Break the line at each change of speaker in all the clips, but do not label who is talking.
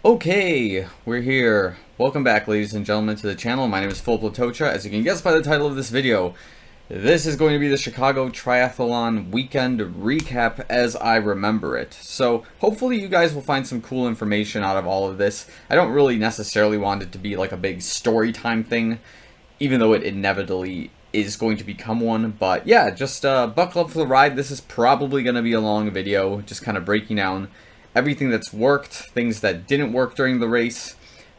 Okay, we're here. Welcome back, ladies and gentlemen, to the channel. My name is Filip Latocha. As you can guess by the title of this video, this is going to be the Chicago Triathlon weekend recap as I remember it. So, hopefully you guys will find some cool information out of all of this. I don't really necessarily want it to be like a big story time thing, even though it inevitably is going to become one. But yeah, just buckle up for the ride. This is probably going to be a long video, just kind of breaking down everything that's worked, things that didn't work during the race,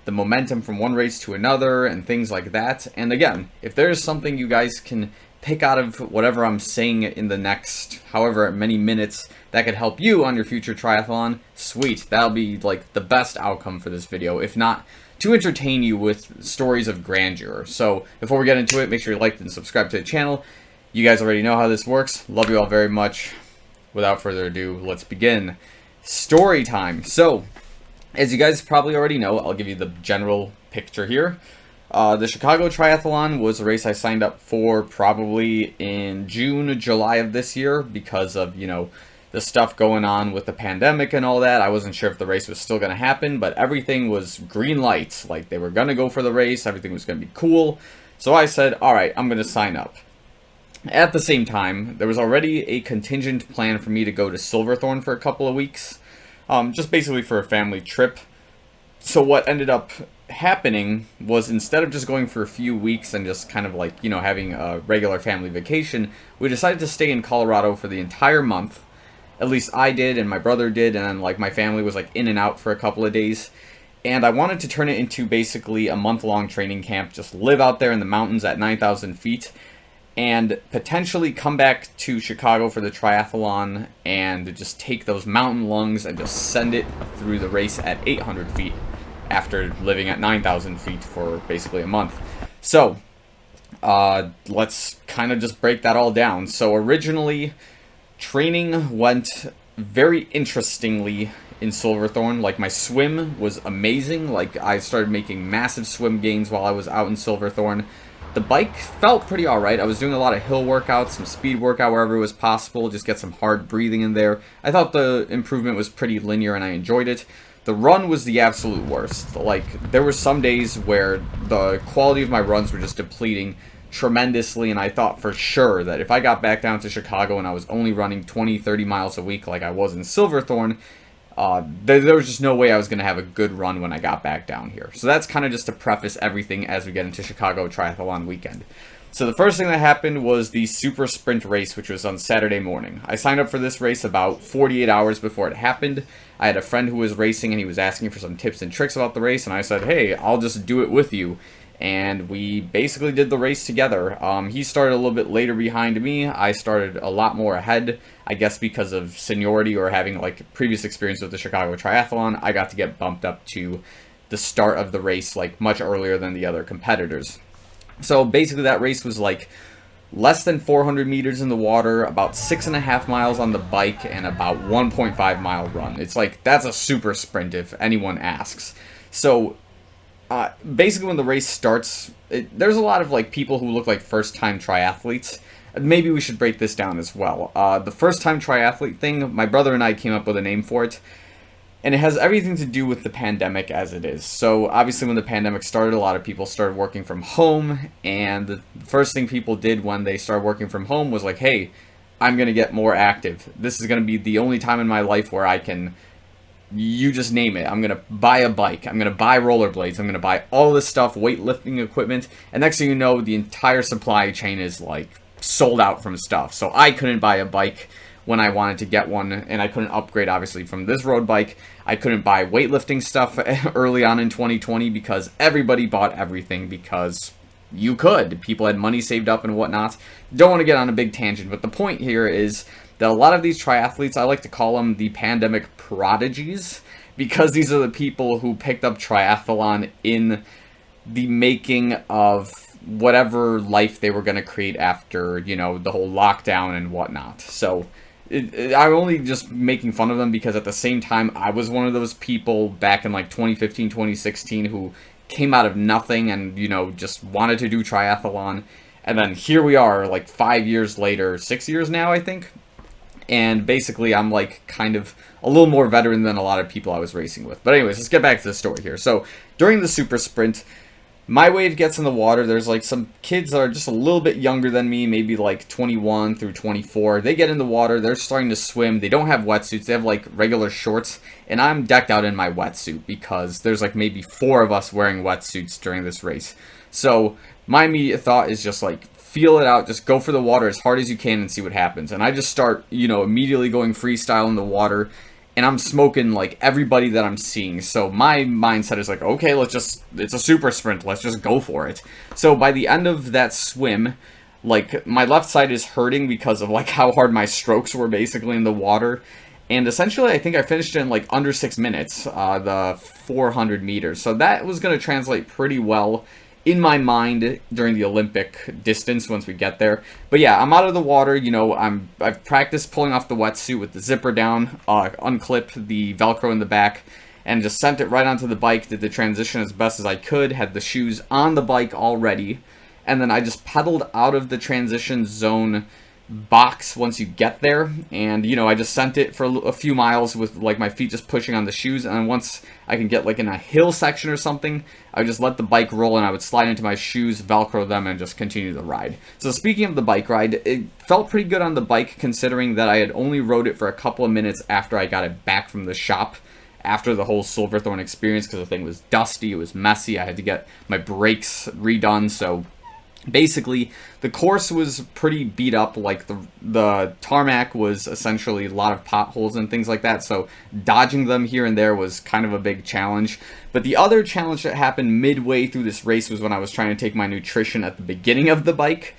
the momentum from one race to another, and things like that. And again, if there's something you guys can pick out of whatever I'm saying in the next however many minutes that could help you on your future triathlon, sweet. That'll be like the best outcome for this video, if not to entertain you with stories of grandeur. So before we get into it, make sure you like and subscribe to the channel. You guys already know how this works. Love you all very much. Without further ado, let's begin. Story time. So, as you guys probably already know, I'll give you the general picture here. The Chicago Triathlon was a race I signed up for probably in June, July of this year because of, the stuff going on with the pandemic and all that. I wasn't sure if the race was still going to happen, but everything was green lights. Like, they were going to go for the race. Everything was going to be cool. So I said, all right, I'm going to sign up. At the same time, there was already a contingent plan for me to go to Silverthorne for a couple of weeks, just basically for a family trip. So what ended up happening was, instead of just going for a few weeks and just kind of like, having a regular family vacation, we decided to stay in Colorado for the entire month. At least I did, and my brother did, and then like my family was like in and out for a couple of days. And I wanted to turn it into basically a month-long training camp, just live out there in the mountains at 9,000 feet. And potentially come back to Chicago for the triathlon and just take those mountain lungs and just send it through the race at 800 feet after living at 9,000 feet for basically a month. So, let's kind of just break that all down. So originally, training went very interestingly in Silverthorne. Like, my swim was amazing. Like, I started making massive swim gains while I was out in Silverthorne. The bike felt pretty alright. I was doing a lot of hill workouts, some speed workout wherever it was possible, just get some hard breathing in there. I thought the improvement was pretty linear and I enjoyed it. The run was the absolute worst. Like, there were some days where the quality of my runs were just depleting tremendously, and I thought for sure that if I got back down to Chicago and I was only running 20-30 miles a week like I was in Silverthorne, there was just no way I was going to have a good run when I got back down here. So that's kind of just to preface everything as we get into Chicago Triathlon weekend. So the first thing that happened was the Super Sprint race, which was on Saturday morning. I signed up for this race about 48 hours before it happened. I had a friend who was racing and he was asking for some tips and tricks about the race, and I said, hey, I'll just do it with you. And we basically did the race together. He started a little bit later behind me. I started a lot more ahead, I guess because of seniority or having like previous experience with the Chicago Triathlon. I got to get bumped up to the start of the race like much earlier than the other competitors. So basically that race was like less than 400 meters in the water, about 6.5 miles on the bike, and about 1.5 mile run. It's like, that's a super sprint if anyone asks. So basically when the race starts, there's a lot of like people who look like first-time triathletes. Maybe we should break this down as well. The first-time triathlete thing, my brother and I came up with a name for it, and it has everything to do with the pandemic as it is. So obviously when the pandemic started, a lot of people started working from home, and the first thing people did when they started working from home was like, hey, I'm going to get more active. This is going to be the only time in my life where I can, you just name it. I'm going to buy a bike. I'm going to buy rollerblades. I'm going to buy all this stuff, weightlifting equipment. And next thing you know, the entire supply chain is like sold out from stuff. So I couldn't buy a bike when I wanted to get one, and I couldn't upgrade obviously from this road bike. I couldn't buy weightlifting stuff early on in 2020 because everybody bought everything because you could. People had money saved up and whatnot. Don't want to get on a big tangent, but the point here is that a lot of these triathletes, I like to call them the pandemic prodigies, because these are the people who picked up triathlon in the making of whatever life they were going to create after, the whole lockdown and whatnot. So I'm only just making fun of them because at the same time, I was one of those people back in like 2015, 2016 who came out of nothing and, just wanted to do triathlon. And then here we are like 5 years later, 6 years now, I think. And basically, I'm like kind of a little more veteran than a lot of people I was racing with. But anyways, let's get back to the story here. So during the super sprint, my wave gets in the water. There's like some kids that are just a little bit younger than me, maybe like 21 through 24. They get in the water. They're starting to swim. They don't have wetsuits. They have like regular shorts. And I'm decked out in my wetsuit because there's like maybe 4 of us wearing wetsuits during this race. So my immediate thought is just like, feel it out, just go for the water as hard as you can and see what happens. And I just start, immediately going freestyle in the water, and I'm smoking like everybody that I'm seeing. So my mindset is like, okay, it's a super sprint, let's just go for it. So by the end of that swim, like my left side is hurting because of like how hard my strokes were basically in the water. And essentially, I think I finished in like under 6 minutes, the 400 meters. So that was going to translate pretty well in my mind during the Olympic distance once we get there. But yeah, I'm out of the water. I've practiced pulling off the wetsuit with the zipper down, unclip the Velcro in the back, and just sent it right onto the bike. Did the transition as best as I could, had the shoes on the bike already, and then I just pedaled out of the transition zone box once you get there, and I just sent it for a few miles with like my feet just pushing on the shoes, and then once I can get like in a hill section or something, I would just let the bike roll and I would slide into my shoes, Velcro them, and just continue the ride. So speaking of the bike ride, it felt pretty good on the bike considering that I had only rode it for a couple of minutes after I got it back from the shop after the whole Silverthorne experience, because the thing was dusty, it was messy, I had to get my brakes redone. So basically, the course was pretty beat up. Like the tarmac was essentially a lot of potholes and things like that, so dodging them here and there was kind of a big challenge. But the other challenge that happened midway through this race was when I was trying to take my nutrition at the beginning of the bike.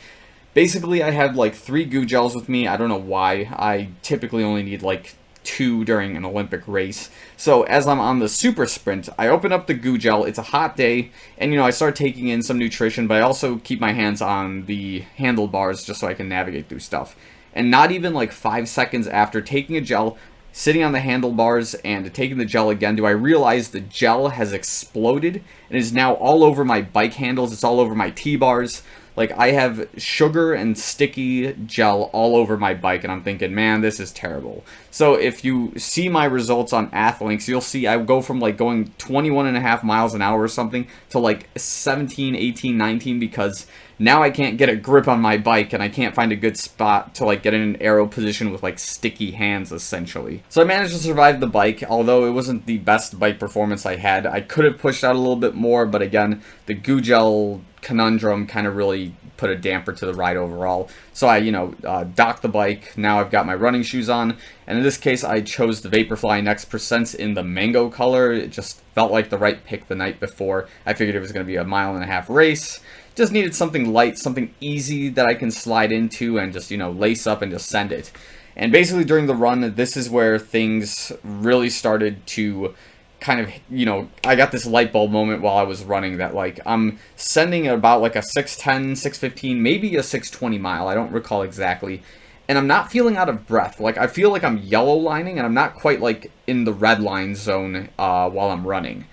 Basically, I had like 3 goo gels with me. I don't know why. I typically only need like 2 during an Olympic race. So as I'm on the super sprint, I open up the goo gel. It's a hot day, and I start taking in some nutrition, but I also keep my hands on the handlebars just so I can navigate through stuff. And not even like 5 seconds after taking a gel, sitting on the handlebars and taking the gel again, do I realize the gel has exploded and is now all over my bike handles. It's all over my T-bars. Like, I have sugar and sticky gel all over my bike, and I'm thinking, man, this is terrible. So if you see my results on Athlinks, you'll see I go from, like, going 21.5 miles an hour or something to, like, 17, 18, 19, because now I can't get a grip on my bike, and I can't find a good spot to, like, get in an aero position with, like, sticky hands, essentially. So I managed to survive the bike, although it wasn't the best bike performance I had. I could have pushed out a little bit more, but again, the goo gel conundrum kind of really put a damper to the ride overall. So I, docked the bike. Now I've got my running shoes on, and in this case I chose the Vaporfly Next Percents in the mango color. It just felt like the right pick the night before. I figured it was going to be a 1.5 mile race. Just needed something light, something easy that I can slide into and just, lace up and just send it. And basically during the run, this is where things really started to kind of, I got this light bulb moment while I was running that, like, I'm sending about, like, a 6:10, 6:15, maybe a 6:20 mile. I don't recall exactly. And I'm not feeling out of breath. Like, I feel like I'm yellow lining, and I'm not quite, like, in the red line zone while I'm running.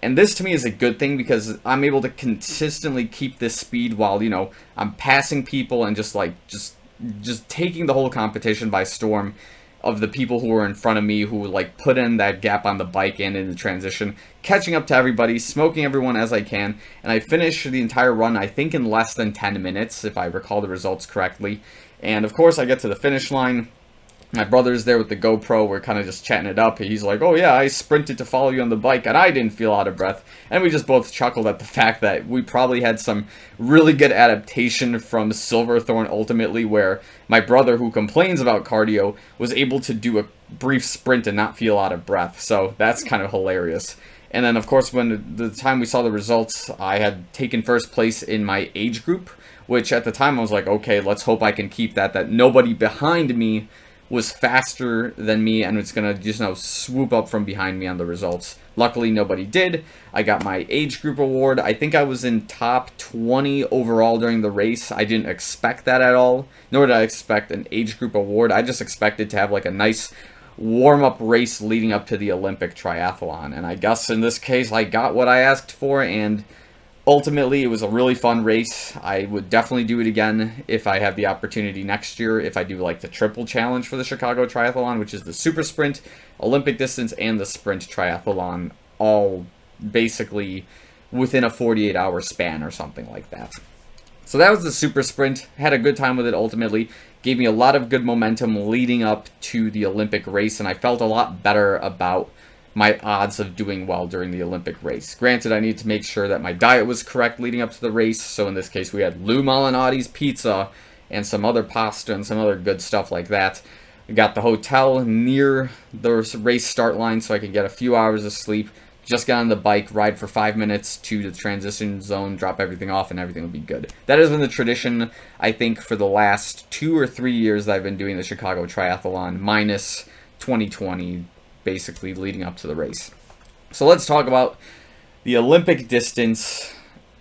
And this, to me, is a good thing because I'm able to consistently keep this speed while, I'm passing people and just taking the whole competition by storm of the people who were in front of me who, like, put in that gap on the bike and in the transition, catching up to everybody, smoking everyone as I can, and I finished the entire run, I think, in less than 10 minutes, if I recall the results correctly. And, of course, I get to the finish line. My brother's there with the GoPro. We're kind of just chatting it up. He's like, oh yeah, I sprinted to follow you on the bike, and I didn't feel out of breath. And we just both chuckled at the fact that we probably had some really good adaptation from Silverthorne ultimately, where my brother, who complains about cardio, was able to do a brief sprint and not feel out of breath. So that's kind of hilarious. And then, of course, when the time we saw the results, I had taken first place in my age group, which at the time I was like, okay, let's hope I can keep that nobody behind me was faster than me and it's going to just swoop up from behind me on the results. Luckily, nobody did. I got my age group award. I think I was in top 20 overall during the race. I didn't expect that at all, nor did I expect an age group award. I just expected to have like a nice warm-up race leading up to the Olympic triathlon. And I guess in this case, I got what I asked for, and Ultimately, it was a really fun race. I would definitely do it again if I have the opportunity next year, if I do like the triple challenge for the Chicago Triathlon, which is the super sprint, Olympic distance, and the sprint triathlon, all basically within a 48-hour span or something like that. So that was the super sprint. Had a good time with it ultimately. Gave me a lot of good momentum leading up to the Olympic race, and I felt a lot better about my odds of doing well during the Olympic race. Granted, I need to make sure that my diet was correct leading up to the race. So in this case, we had Lou Malinotti's pizza and some other pasta and some other good stuff like that. We got the hotel near the race start line so I could get a few hours of sleep. Just got on the bike, ride for 5 minutes to the transition zone, drop everything off, and everything will be good. That has been the tradition, I think, for the last 2 or 3 years that I've been doing the Chicago Triathlon, minus 2020, basically leading up to the race. So let's talk about the Olympic distance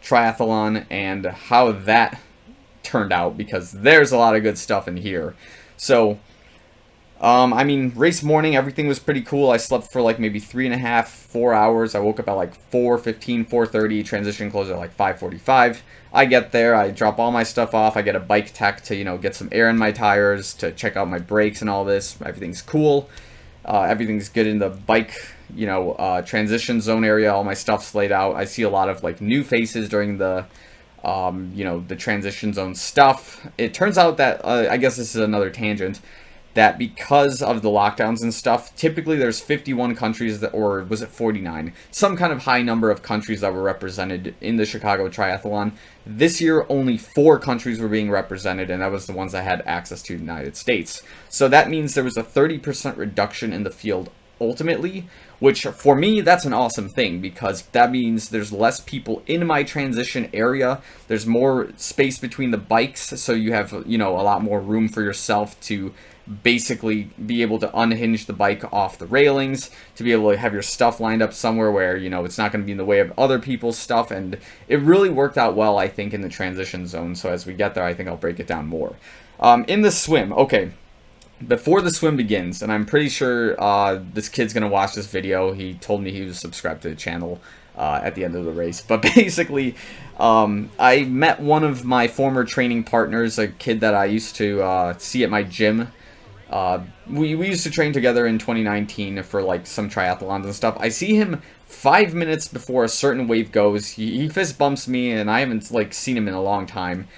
triathlon and how that turned out, because there's a lot of good stuff in here. So, I mean, race morning, everything was pretty cool. I slept for like maybe 3.5, 4 hours. I woke up at like 4:15, 4:30. Transition closed at like 5:45. I get there, I drop all my stuff off. I get a bike tech to, get some air in my tires, to check out my brakes and all this. Everything's cool. Everything's good in the bike, transition zone area. All my stuff's laid out. I see a lot of like new faces during the, the transition zone stuff. It turns out that, I guess this is another tangent, that because of the lockdowns and stuff, typically there's 51 countries or was it 49? Some kind of high number of countries that were represented in the Chicago Triathlon. This year, only 4 countries were being represented, and that was the ones that had access to the United States. So that means there was a 30% reduction in the field ultimately, which for me, that's an awesome thing, because that means there's less people in my transition area. There's more space between the bikes, so you have, a lot more room for yourself to basically be able to unhinge the bike off the railings, to be able to have your stuff lined up somewhere where, it's not going to be in the way of other people's stuff. And it really worked out well, I think, in the transition zone. So as we get there, I think I'll break it down more. In the swim, okay, before the swim begins, and I'm pretty sure this kid's going to watch this video. He told me he was subscribed to the channel at the end of the race. But basically, I met one of my former training partners, a kid that I used to see at my gym. We used to train together in 2019 for like some triathlons and stuff. I see him 5 minutes before a certain wave goes. He fist bumps me, and I haven't like seen him in a long time.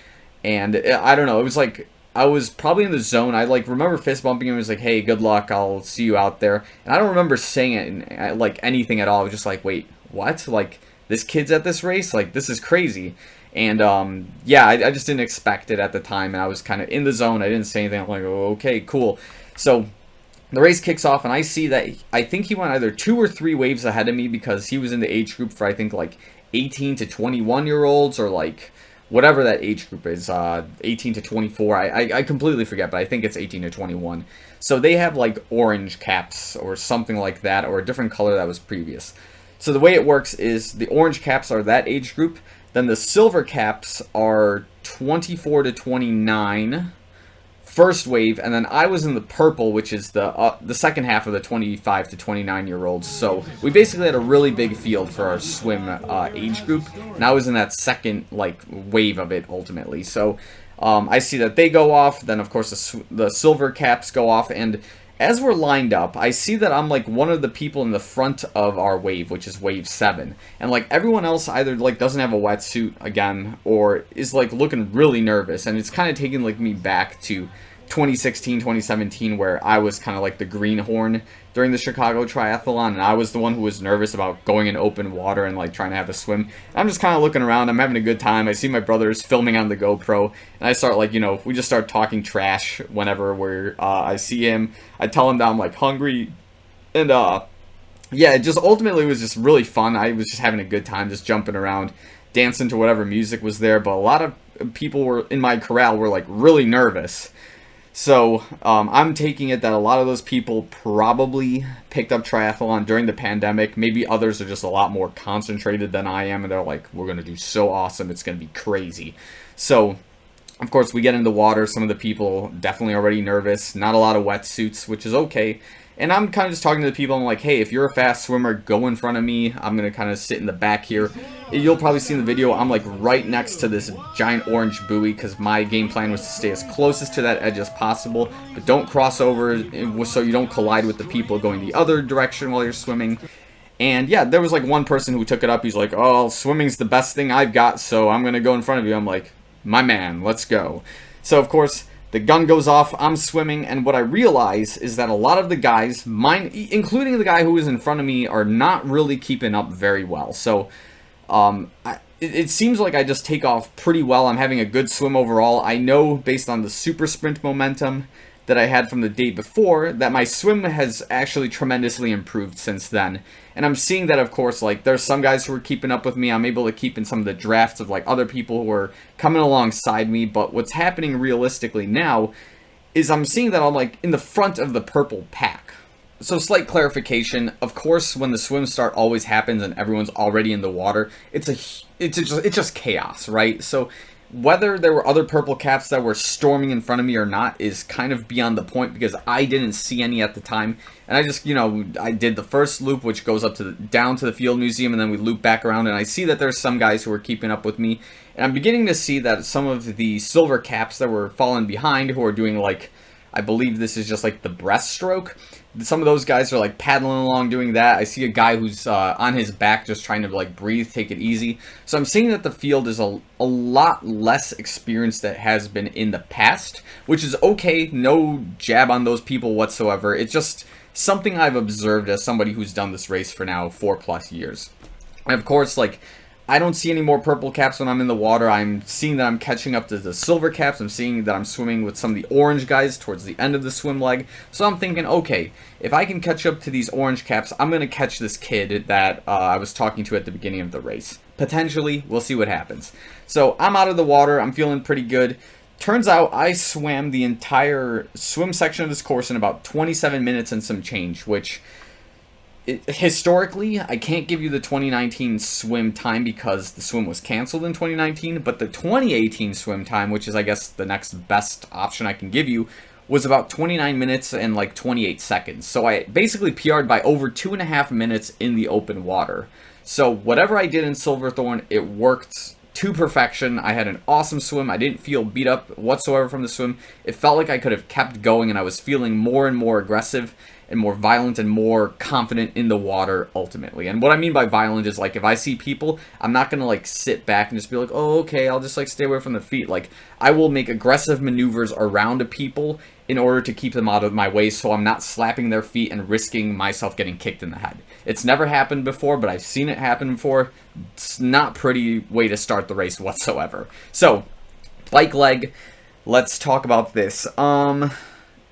And I don't know, it was like I was probably in the zone. I like remember fist bumping him. It was like, "Hey, good luck. I'll see you out there." And I don't remember saying it like anything at all. I was just like, "Wait, what? Like this kid's at this race? Like this is crazy." And I just didn't expect it at the time, and I was kind of in the zone. I didn't say anything. I'm like, oh, okay, cool. So the race kicks off, and I see that I think he went either 2 or 3 waves ahead of me, because he was in the age group for I think like 18 to 21-year-olds, or like whatever that age group is, 18 to 24. I completely forget, but I think it's 18 to 21. So they have like orange caps or something like that, or a different color that was previous. So the way it works is the orange caps are that age group. Then the silver caps are 24 to 29, first wave, and then I was in the purple, which is the second half of the 25 to 29-year-olds. So we basically had a really big field for our swim age group, and I was in that second like wave of it ultimately. So I see that they go off. Then of course the silver caps go off, and as we're lined up, I see that I'm like one of the people in the front of our wave, which is wave 7. And like everyone else either like doesn't have a wetsuit again, or is like looking really nervous. And it's kind of taking like me back to 2016, 2017, where I was kind of like the greenhorn during the Chicago Triathlon, and I was the one who was nervous about going in open water and like trying to have a swim. And I'm just kind of looking around. I'm having a good time. I see my brothers filming on the GoPro, and I start like, we just start talking trash whenever I see him. I tell him that I'm like hungry, and it just ultimately was just really fun. I was just having a good time, just jumping around, dancing to whatever music was there. But a lot of people were in my corral were like really nervous. So I'm taking it that a lot of those people probably picked up triathlon during the pandemic. Maybe others are just a lot more concentrated than I am, and they're like, we're going to do so awesome, it's going to be crazy. So, of course, we get in the water. Some of the people definitely already nervous. Not a lot of wetsuits, which is okay. And I'm kind of just talking to the people. I'm like, hey, if you're a fast swimmer, go in front of me. I'm going to kind of sit in the back here. You'll probably see in the video, I'm like right next to this giant orange buoy because my game plan was to stay as closest to that edge as possible. But don't cross over so you don't collide with the people going the other direction while you're swimming. And yeah, there was like one person who took it up. He's like, oh, swimming's the best thing I've got, so I'm going to go in front of you. I'm like, my man, let's go. So of course, the gun goes off, I'm swimming, and what I realize is that a lot of the guys, including the guy who was in front of me, are not really keeping up very well. So it seems like I just take off pretty well. I'm having a good swim overall. I know based on the super sprint momentum that I had from the day before that my swim has actually tremendously improved since then. And I'm seeing that, of course, like, there's some guys who are keeping up with me. I'm able to keep in some of the drafts of, like, other people who are coming alongside me. But what's happening realistically now is I'm seeing that I'm, like, in the front of the purple pack. So, slight clarification. Of course, when the swim start always happens and everyone's already in the water, it's just chaos, right? So whether there were other purple caps that were storming in front of me or not is kind of beyond the point because I didn't see any at the time. And I just, I did the first loop, which goes up to down to the Field Museum, and then we loop back around, and I see that there's some guys who are keeping up with me. And I'm beginning to see that some of the silver caps that were falling behind, who are doing, like, I believe this is just like the breaststroke. Some of those guys are like paddling along doing that. I see a guy who's on his back just trying to like breathe, take it easy. So I'm seeing that the field is a lot less experienced than it has been in the past, which is okay. No jab on those people whatsoever. It's just something I've observed as somebody who's done this race for now 4+ years. And of course, like, I don't see any more purple caps when I'm in the water. I'm seeing that I'm catching up to the silver caps. I'm seeing that I'm swimming with some of the orange guys towards the end of the swim leg. So I'm thinking, okay, if I can catch up to these orange caps, I'm going to catch this kid that I was talking to at the beginning of the race. Potentially, we'll see what happens. So I'm out of the water. I'm feeling pretty good. Turns out I swam the entire swim section of this course in about 27 minutes and some change, which historically, I can't give you the 2019 swim time because the swim was canceled in 2019, but the 2018 swim time, which is, I guess, the next best option I can give you, was about 29 minutes and like 28 seconds. So I basically PR'd by over 2.5 minutes in the open water. So whatever I did in Silverthorne, it worked to perfection. I had an awesome swim. I didn't feel beat up whatsoever from the swim. It felt like I could have kept going, and I was feeling more and more aggressive and more violent and more confident in the water ultimately. And what I mean by violent is, like, if I see people, I'm not gonna like sit back and just be like, oh, okay, I'll just like stay away from the feet. Like, I will make aggressive maneuvers around people in order to keep them out of my way so I'm not slapping their feet and risking myself getting kicked in the head. It's never happened before, but I've seen it happen before. It's not a pretty way to start the race whatsoever. So, bike leg, let's talk about this.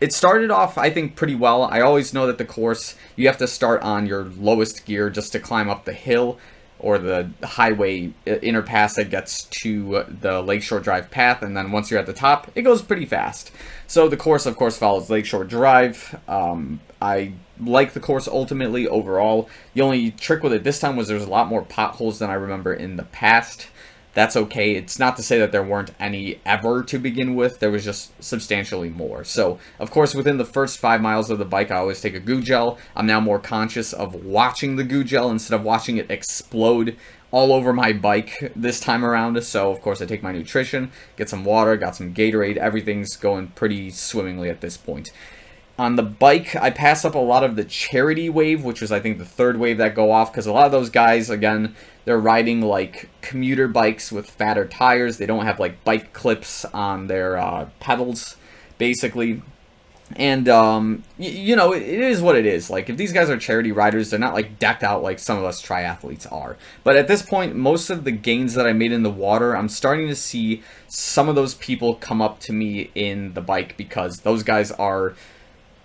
It started off, I think, pretty well. I always know that the course, you have to start on your lowest gear just to climb up the hill or the highway inner pass that gets to the Lakeshore Drive path, and then once you're at the top, it goes pretty fast. So the course, of course, follows Lakeshore Drive. I like the course ultimately overall. The only trick with it this time was there's a lot more potholes than I remember in the past. That's okay. It's not to say that there weren't any ever to begin with. There was just substantially more. So, of course, within the first 5 miles of the bike, I always take a goo gel. I'm now more conscious of watching the goo gel instead of watching it explode all over my bike this time around. So, of course, I take my nutrition, get some water, got some Gatorade. Everything's going pretty swimmingly at this point. On the bike, I pass up a lot of the charity wave, which was, I think, the third wave that go off, because a lot of those guys, again, they're riding, like, commuter bikes with fatter tires. They don't have, like, bike clips on their pedals, basically. And, you know, it is what it is. Like, if these guys are charity riders, they're not, like, decked out like some of us triathletes are. But at this point, most of the gains that I made in the water, I'm starting to see some of those people come up to me in the bike, because those guys are,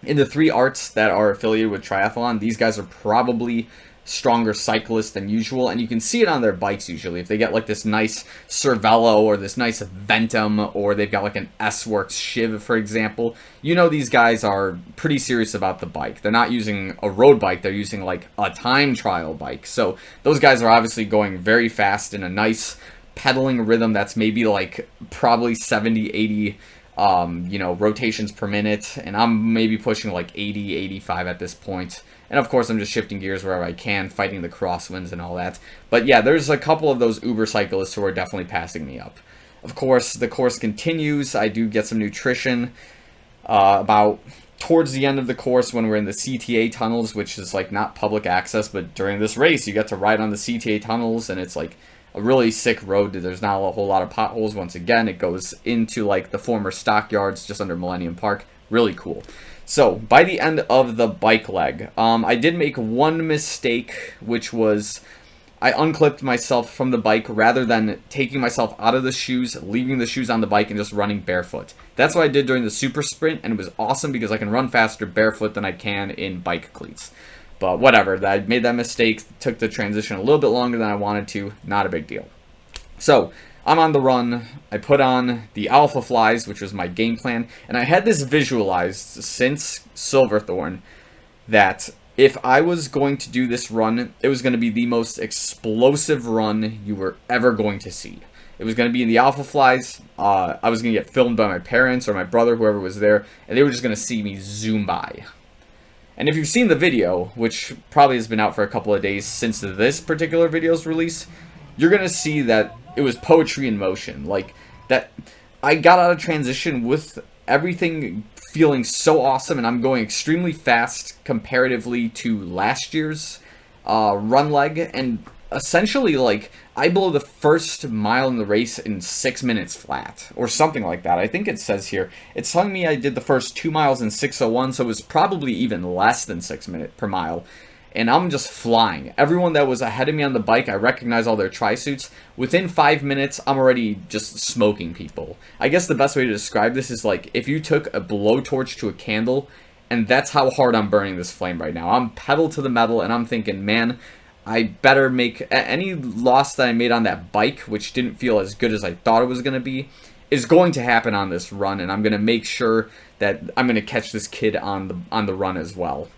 in the 3 arts that are affiliated with triathlon, these guys are probably stronger cyclists than usual, and you can see it on their bikes usually. If they get like this nice Cervelo or this nice Ventum, or they've got like an S-Works Shiv, for example, you know these guys are pretty serious about the bike. They're not using a road bike, they're using like a time trial bike. So those guys are obviously going very fast in a nice pedaling rhythm that's maybe like probably 70, 80 rotations per minute, and I'm maybe pushing like 80, 85 at this point. And of course, I'm just shifting gears wherever I can, fighting the crosswinds and all that. But yeah, there's a couple of those Uber cyclists who are definitely passing me up. Of course, the course continues. I do get some nutrition about towards the end of the course when we're in the CTA tunnels, which is like not public access, but during this race, you get to ride on the CTA tunnels, and it's like a really sick road. There's not a whole lot of potholes. Once again, it goes into like the former stockyards just under Millennium Park. Really cool. So by the end of the bike leg, I did make one mistake, which was I unclipped myself from the bike rather than taking myself out of the shoes, leaving the shoes on the bike, and just running barefoot. That's what I did during the super sprint, and it was awesome because I can run faster barefoot than I can in bike cleats. But whatever, I made that mistake, took the transition a little bit longer than I wanted to, not a big deal. So, I'm on the run, I put on the Alpha Flies, which was my game plan, and I had this visualized since Silverthorne, that if I was going to do this run, it was going to be the most explosive run you were ever going to see. It was going to be in the Alpha Flies. I was going to get filmed by my parents or my brother, whoever was there, and they were just going to see me zoom by. And if you've seen the video, which probably has been out for a couple of days since this particular video's release, you're going to see that it was poetry in motion. Like, that I got out of transition with everything feeling so awesome, and I'm going extremely fast comparatively to last year's run leg, and essentially, like, I blow the first mile in the race in 6 minutes flat, or something like that. I think it says here, it's telling me I did the first 2 miles in 6:01, so it was probably even less than 6 minutes per mile, and I'm just flying. Everyone that was ahead of me on the bike, I recognize all their tri-suits. Within 5 minutes, I'm already just smoking people. I guess the best way to describe this is like if you took a blowtorch to a candle, and that's how hard I'm burning this flame right now. I'm pedal to the metal, and I'm thinking, man, I better make any loss that I made on that bike, which didn't feel as good as I thought it was going to be, is going to happen on this run, and I'm going to make sure that I'm going to catch this kid on the run as well.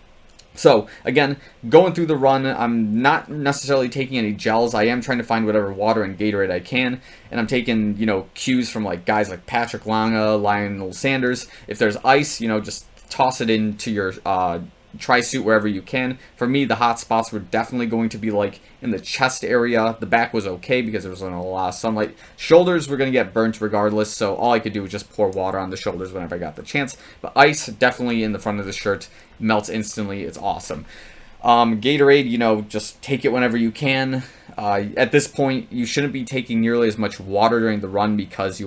So, again, going through the run, I'm not necessarily taking any gels. I am trying to find whatever water and Gatorade I can, and I'm taking, cues from like guys like Patrick Lange, Lionel Sanders. If there's ice, just toss it into your tri-suit wherever you can. For me, the hot spots were definitely going to be like in the chest area. The back was okay because there was a lot of sunlight. Shoulders were going to get burnt regardless, so all I could do was just pour water on the shoulders whenever I got the chance. But ice, definitely in the front of the shirt, melts instantly. It's awesome. Gatorade, just take it whenever you can. At this point, you shouldn't be taking nearly as much water during the run because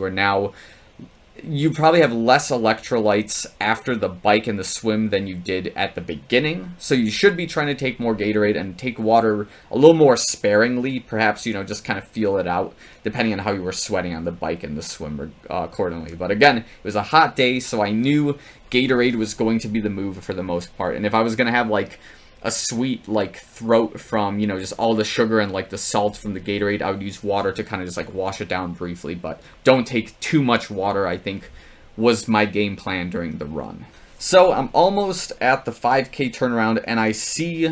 you probably have less electrolytes after the bike and the swim than you did at the beginning. So you should be trying to take more Gatorade and take water a little more sparingly. Perhaps, just kind of feel it out depending on how you were sweating on the bike and the swim accordingly. But again, it was a hot day, so I knew Gatorade was going to be the move for the most part. And if I was going to have like a sweet throat from just all the sugar and the salt from the Gatorade, I would use water to kind of just wash it down briefly, but don't take too much water, I think was my game plan during the run. So I'm almost at the 5K turnaround, and I see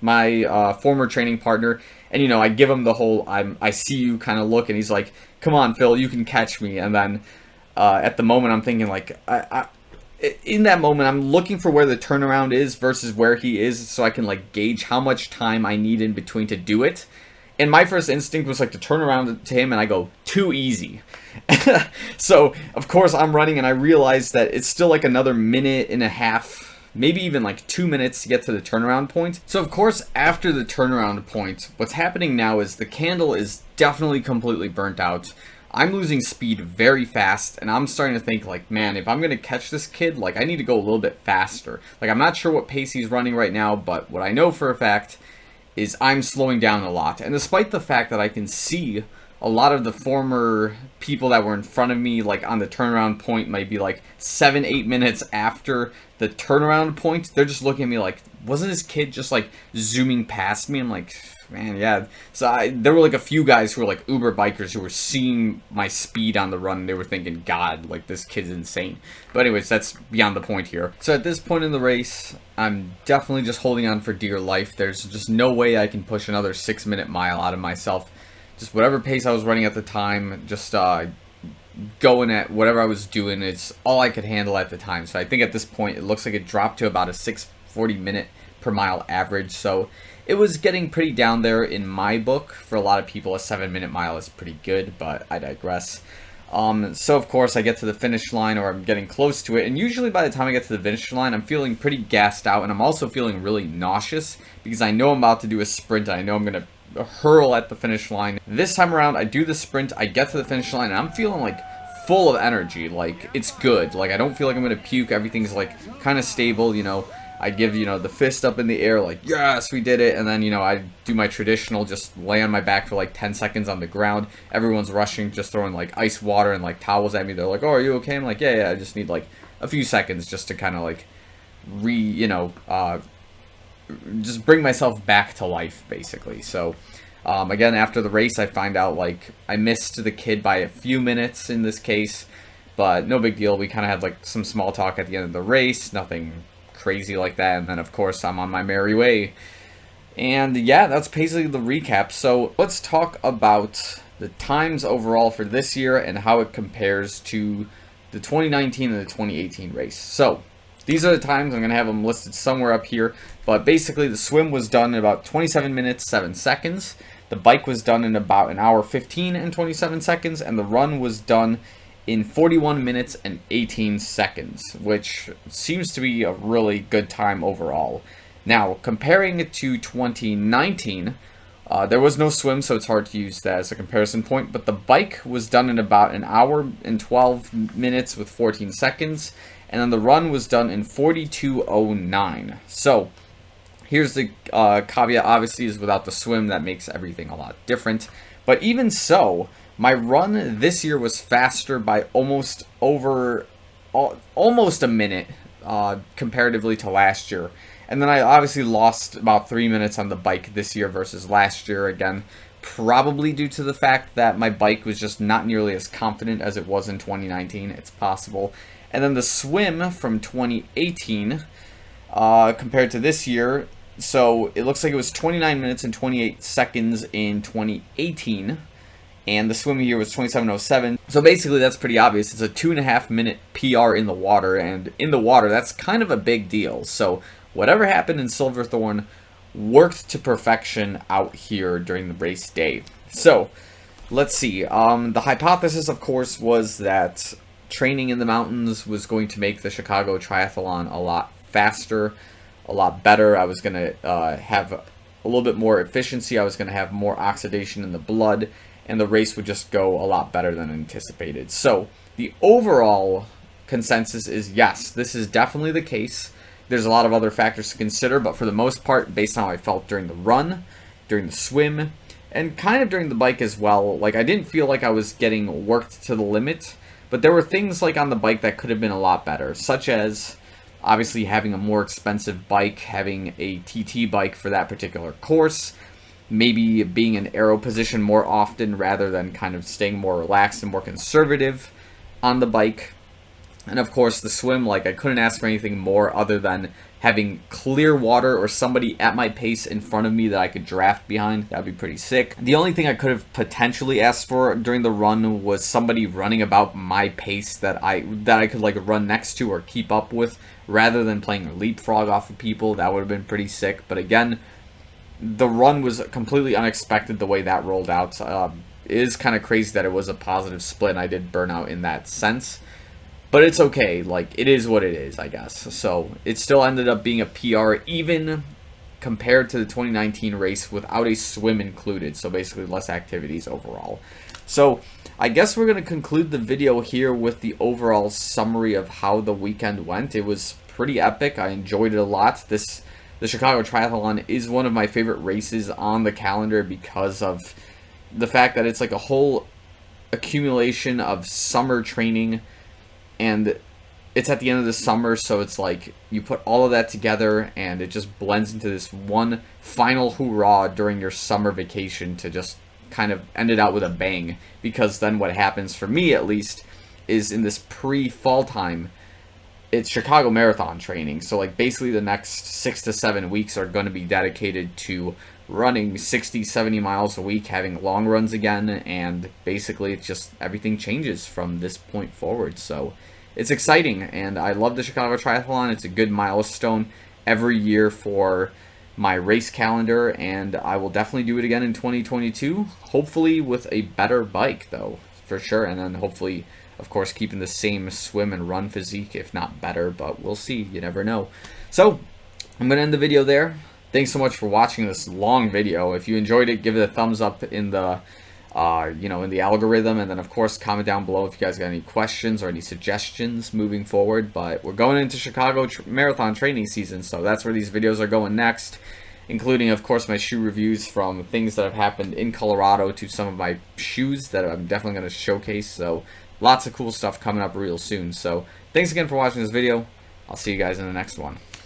my former training partner, and I give him the whole I see you kind of look, and he's like, come on Phil, you can catch me. And then at the moment I'm thinking in that moment, I'm looking for where the turnaround is versus where he is, so I can gauge how much time I need in between to do it. And my first instinct was to turn around to him, and I go, too easy. So of course I'm running, and I realize that it's still another minute and a half, maybe even 2 minutes to get to the turnaround point. So of course after the turnaround point, what's happening now is the candle is definitely completely burnt out. I'm losing speed very fast, and I'm starting to think, man, if I'm going to catch this kid, I need to go a little bit faster. I'm not sure what pace he's running right now, but what I know for a fact is I'm slowing down a lot. And despite the fact that I can see a lot of the former people that were in front of me, on the turnaround point, might be 7-8 minutes after the turnaround point, they're just looking at me wasn't this kid just zooming past me? I'm like, man, yeah. So there were a few guys who were Uber bikers who were seeing my speed on the run, and they were thinking, God, this kid's insane. But anyways, that's beyond the point here. So at this point in the race, I'm definitely just holding on for dear life. There's just no way I can push another 6-minute mile out of myself. Just whatever pace I was running at the time, just going at whatever I was doing. It's all I could handle at the time. So I think at this point, it looks like it dropped to about a 6:40 minute per mile average. So it was getting pretty down there in my book. For a lot of people, a 7-minute mile is pretty good, but I digress. So of course I get to the finish line, or I'm getting close to it, and usually by the time I get to the finish line, I'm feeling pretty gassed out, and I'm also feeling really nauseous because I know I'm about to do a sprint, and I know I'm going to hurl at the finish line. This time around, I do the sprint, I get to the finish line, and I'm feeling like full of energy. Like, it's good. Like, I don't feel like I'm going to puke. Everything's like kind of stable, you know. I give, you know, the fist up in the air, like, yes, we did it. And then, you know, I do my traditional, just lay on my back for like 10 seconds on the ground. Everyone's rushing, just throwing like ice water and like towels at me. They're like, oh, are you okay? I'm like, yeah, I just need like a few seconds just to kind of like just bring myself back to life, basically. So, again, after the race, I find out like I missed the kid by a few minutes in this case, but no big deal. We kind of had like some small talk at the end of the race, nothing crazy like that, and then of course I'm on my merry way. And yeah, that's basically the recap. So let's talk about the times overall for this year and how it compares to the 2019 and the 2018 race. So these are the times. I'm going to have them listed somewhere up here, but basically the swim was done in about 27 minutes 7 seconds, the bike was done in about an hour 15 and 27 seconds, and the run was done in 41 minutes and 18 seconds, which seems to be a really good time overall. Now, comparing it to 2019, there was no swim, so it's hard to use that as a comparison point, but the bike was done in about an hour and 12 minutes with 14 seconds, and then the run was done in 42:09. So, here's the caveat, obviously, is without the swim, that makes everything a lot different. But even so, my run this year was faster by almost a minute comparatively to last year. And then I obviously lost about 3 minutes on the bike this year versus last year. Again, probably due to the fact that my bike was just not nearly as confident as it was in 2019. It's possible. And then the swim from 2018 compared to this year. So it looks like it was 29 minutes and 28 seconds in 2018. And the swim here was 27:07. So basically that's pretty obvious. It's a 2.5 minute PR in the water, and in the water that's kind of a big deal. So whatever happened in Silverthorne worked to perfection out here during the race day. So let's see. The hypothesis, of course, was that training in the mountains was going to make the Chicago Triathlon a lot faster, a lot better. I was going to have a little bit more efficiency. I was going to have more oxidation in the blood, and the race would just go a lot better than anticipated. So the overall consensus is yes, this is definitely the case. There's a lot of other factors to consider, but for the most part, based on how I felt during the run, during the swim, and kind of during the bike as well, like I didn't feel like I was getting worked to the limit, but there were things like on the bike that could have been a lot better, such as obviously having a more expensive bike, having a TT bike for that particular course, maybe being in aero position more often rather than kind of staying more relaxed and more conservative on the bike. And of course the swim, like I couldn't ask for anything more other than having clear water or somebody at my pace in front of me that I could draft behind. That would be pretty sick. The only thing I could have potentially asked for during the run was somebody running about my pace that I could like run next to or keep up with, rather than playing leapfrog off of people. That would have been pretty sick. But again, the run was completely unexpected the way that rolled out. It is kind of crazy that it was a positive split and I did burn out in that sense. But it's okay. Like, it is what it is, I guess. So it still ended up being a PR even compared to the 2019 race without a swim included. So basically less activities overall. So I guess we're going to conclude the video here with the overall summary of how the weekend went. It was pretty epic. I enjoyed it a lot. The Chicago Triathlon is one of my favorite races on the calendar because of the fact that it's like a whole accumulation of summer training, and it's at the end of the summer, so it's like you put all of that together and it just blends into this one final hoorah during your summer vacation to just kind of end it out with a bang. Because then what happens, for me at least, is in this pre-fall time, it's Chicago Marathon training. So like basically the next 6 to 7 weeks are going to be dedicated to running 60, 70 miles a week, having long runs again, and basically it's just everything changes from this point forward. So it's exciting, and I love the Chicago Triathlon. It's a good milestone every year for my race calendar, and I will definitely do it again in 2022, hopefully with a better bike though, for sure, and then hopefully, of course, keeping the same swim and run physique, if not better, but we'll see, you never know. So I'm going to end the video there. Thanks so much for watching this long video. If you enjoyed it, give it a thumbs up in the in the algorithm, and then of course comment down below if you guys got any questions or any suggestions moving forward. But we're going into Chicago marathon training season, so that's where these videos are going next, including of course my shoe reviews from things that have happened in Colorado to some of my shoes that I'm definitely going to showcase. So lots of cool stuff coming up real soon. So thanks again for watching this video. I'll see you guys in the next one.